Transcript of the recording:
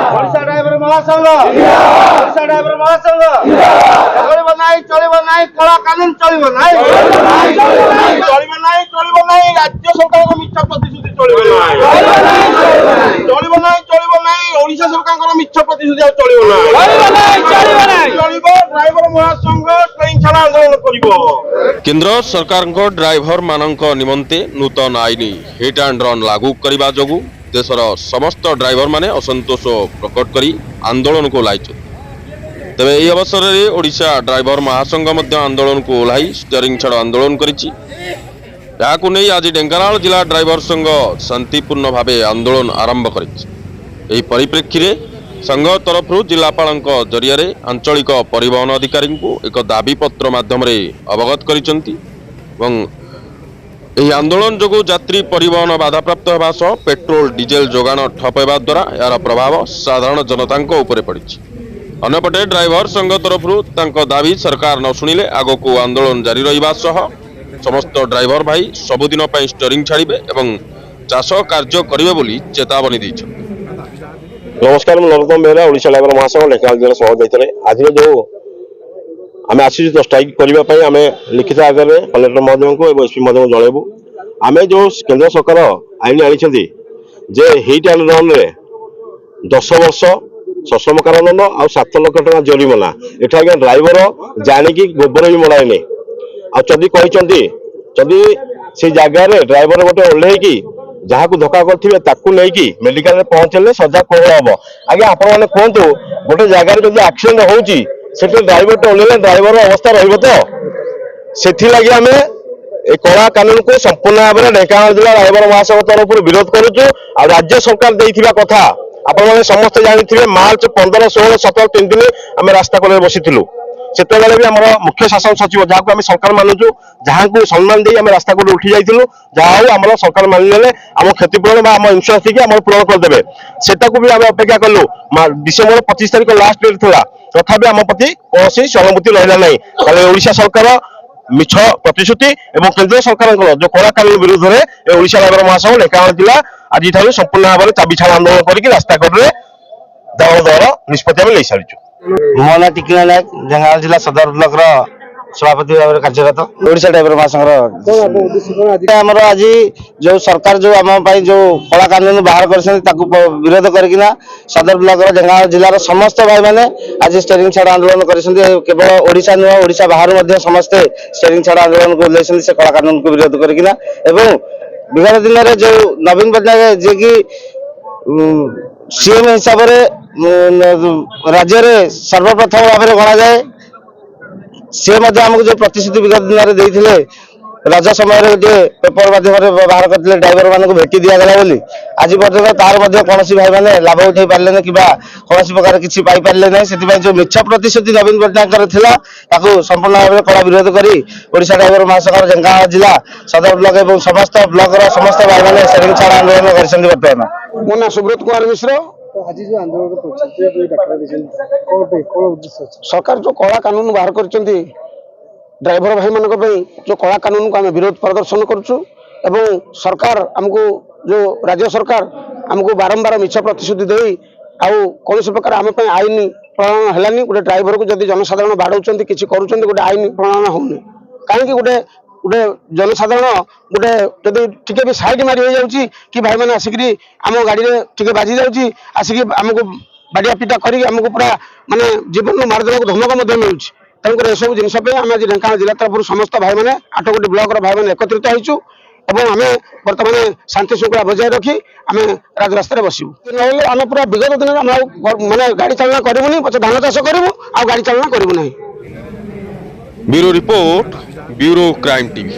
Odisha driver महासंघ Odisha driver महासंघ चलिब नाई कला कानून चलिब नाई राज्य सरकार मिथ्या प्रतिश्रुति चलिब नाई ओडिशा सरकार मिथ्या प्रतिश्रुति चलिब ड्राइवर महासंघ ट्रेन छाड़ा आंदोलन करिबो। केंद्र सरकार ड्राइवर मानक निमंते नूतन आईन हिट एंड रन लागू करने जोगु देशर समस्त ड्राइवर माने असंतोष प्रकट करी आंदोलन को ओह्लाई। तेबे यह अवसर में ओडिशा ड्राइवर महासंघ आंदोलन को ओह्लाई स्टीयरिंग छाड़ आंदोलन करिछि। याकु नै आज ढेंकानाल जिला ड्राइवर संघ शांतिपूर्ण भाव आंदोलन आरंभ करिछि। एही परिप्रेक्षी रे संघ तरफ जिलापाल जरिया आंचलिक परिवहन अधिकारी को एक दाबी पत्र माध्यम अवगत करिसेंति। यह आंदोलन जोगु यात्री परिवहन बाधाप्राप्त होगा सह पेट्रोल डीजेल जोगान ठप होगा द्वारा यार प्रभाव साधारण जनता उपरे पड़ी। अन्यपटे ड्राइवर संघ तरफ दाबी सरकार न शुणिले आग को आंदोलन जारी रहा सह समस्त ड्राइवर भाई सबुदिन स्टीयरिंग छाड़े और चाष कार्य करेंगे बोली चेतावनी देते। नमस्कार, नरोत्तम बेहरा ओडिशा ड्राइवर महासंघ ढेंकानाल जिला सभापति। आज जो आम आसी स्ट्राइक करने आम लिखित आगे कलेक्टर महोदय को एसपी महोदय को जनइबू। आम जो केंद्र सरकार आईन आनी जे हिट एंड रन रे 10 वर्ष सश्रम कारादंड आ 7 लाख टका जरिमाना एटा आज्ञा ड्राइवर जानिकी गोबर भी मड़ाएनि आदि कहते जदि से जगार ड्राइवर गोटे ओह्लैकी जहाँ को धक्का करते मेडिकल में पहुंचले सजा कौन हम। आज्ञा आप कहतु गोटे जगार जब एक्सीडेंट होची ड्राइवर तो ओह्लैले ड्राइवर अवस्था रही तो से आम कला कानून को संपूर्ण भाव में ढेंकानाल जिला ड्राइवर महासंघ तरफ विरोध करुचु। आ राज्य सरकार देइथिबा कथा आपण समस्त जानी मार्च 15, 16, 17 3 दिन आम रास्ता कड़े बसी से भी आम मुख्य शासन सचिव जहाँ को आम सरकार मानुचु जहाँ को सम्मान दे रास्ता कड़े उठी जाइलु जहाँ आम सरकार मानिले आम क्षतिपूरण आम इन्शुरांस थी आम पूरण करदे से भी आम अपेक्षा कलु। डिसेम्बर 25 तारिख लास्ट डेट था तथापि आम प्रति कौन सहानुभूति रहा ना। ओडिशा सरकार मिछ प्रतिश्रुति और केंद्र सरकार जो कला कानून विरुद्ध में ओडिशा ड्राइवर महासंघ ढेंकानाल जिला आज संपूर्ण भाव में चाबी छाड़ आंदोलन करके रास्ता कड़े दल दर निष्पत्ति नहीं सारी। मो ना टिकिना नायक ढेंकानाल जिला सदर ब्लॉक सभापति भाव में कार्यरत ओडिशा ड्राइवर महासंघ आम आज जो सरकार जो आम जो कला कानून बाहर कर विरोध करना सदर ब्लॉक ढेंकानाल जिलार समस्त भाई मैंने आज स्टीयरिंग छाड़ आंदोलन कर केवल ओडिशा नुह ओडिशा बाहर समस्ते स्टीयरिंग छाड़ आंदोलन को ओह्लैछन्ति से कला कानून को विरोध करना। विगत दिन में जो नवीन पट्टनायक जी की सीएम हिसाब से राज्य में सर्वप्रथम भाव में गणा जाए सी आमको जो प्रतिश्रुति विगत दिन में देते रज समय गोटे पेपर माध्यम बाहर करते ड्राइवर मान भेटी दिगला आज पर्यटन तार कौन भाई मैंने लाभ उठे पारे ना कि कौन प्रकार किसी पारे ना से जो मिछ प्रतिश्रुति नवीन पट्टनायक संपूर्ण भाव में कड़ा विरोध कर ओडिशा ड्राइवर महासंघ ढेंकानाल जिला सदर ब्लॉक और समस्त ब्लॉक समस्त भाई मैंने स्टीयरिंग छाड़ आंदोलन कर बर्तमान। मो ना सुब्रत कुमार मिश्र। आज जो आंदोलन सरकार जो कला कानून बाहर कर ड्राइवर भाई मान जो कला कानून को आम विरोध प्रदर्शन करुचु एवं सरकार आमको जो राज्य सरकार आमको बारंबार मिछ प्रतिश्रुति दे आउ कौन प्रकार आम आईन प्रणयन है गोटे ड्राइवर को जब जनसाधारण बाड़ौंट कि गोटे आईन प्रणयन होनी कहीं गोटे गोटे जनसाधारण गोटे जदि टिके भी साइड मारी हो जाउची कि भाई मैंने आसिक आम गाड़ी में टिके बाजी जाउची आसिक आमको बाड़िया पिटा करी आमको पूरा माने जीवन मारदेवा धमक मिलूँ। तेणुकर यू जिन आम आज ढेंकानाल जिला तरफ समस्त भाई मैंने 8 गोटी ब्लॉक भाई मैंने एकत्रित होइचु और आम बर्तमान शांति श्रृंखला बजाय रखी आम राजरास्त बसबू ना आम पूरा विगत दिन माने गाड़ी चालना करूनी पचे धान चाष करूँ आ गाड़ी चालना करूँ ना। Bureau report bureau crime TV.